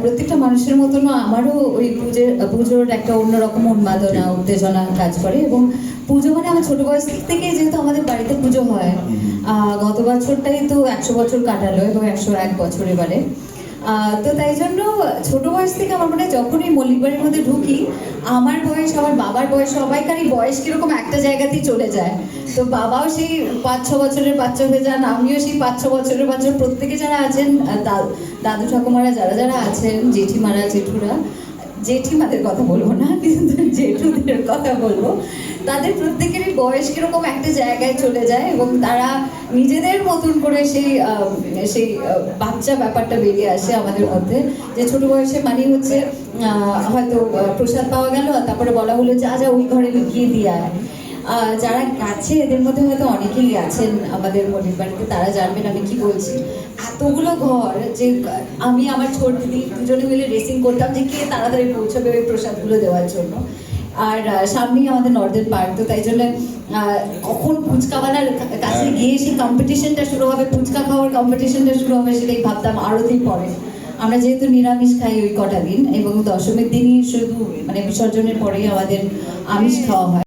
প্রত্যেকটা মানুষের মতন আমারও ওই পুজোর একটা অন্যরকম উন্মাদনা উত্তেজনা কাজ করে। এবং পুজো মানে আমার ছোট বয়স থেকে যেহেতু আমাদের বাড়িতে পুজো হয়, গত বছরটাই তো 100 বছর কাটালো এবং 101 বছর এবারে। তো তাই জন্য ছোট বয়স থেকে আমার মনে হয় যখনই মল্লিক বাড়ির মধ্যে ঢুকি, আমার বয়স, আমার বাবার বয়স, সবাইকারই বয়স কিরকম একটা জায়গাতেই চলে যায়। তো বাবাও সেই 5-6 বছরের বাচ্চা হয়ে যান, আমিও সেই 5-6 বছরের বাচ্চা। প্রত্যেকে যারা আছেন, দাদু ঠাকুমারা যারা যারা আছেন, জেঠিমারা জেঠুরা, জেঠিমাদের কথা বলবো না কিন্তু জেঠুদের কথা বলবো, তাদের প্রত্যেকেরই বয়স কিরকম একটা জায়গায় চলে যায় এবং তারা নিজেদের মতন করে সেই বাচ্চা ব্যাপারটা বেরিয়ে আসে আমাদের মধ্যে। যে ছোট বয়সে মানে হচ্ছে হয়তো প্রসাদ পাওয়া গেল, তারপরে বলা হলো যা যা ওই ঘরে লুকিয়ে দিয়ে আয়। যারা কাছে এদের মধ্যে হয়তো অনেকেই আছেন আমাদের মল্লিক বাড়িতে, তারা জানবেন আমি কি বলছি। এতগুলো ঘর যে আমি আমার ছোট দিদি দুজনে মিলে রেসিং করতাম যে কে তাড়াতাড়ি পৌঁছাবে ওই প্রসাদগুলো দেওয়ার জন্য। আর সামনেই আমাদের নর্দার্ন পার্ক, তো তাই জন্য কখন ফুচকাওয়ালার কাছে গিয়ে সেই কম্পিটিশনটা শুরু হবে, ফুচকা খাওয়ার কম্পিটিশনটা শুরু হবে, সেটাই ভাবতাম আরতি পরে। আমরা যেহেতু নিরামিষ খাই ওই কটা দিন, এবং দশমীর দিনই শুধু মানে বিসর্জনের পরেই আমাদের আমিষ খাওয়া হয়।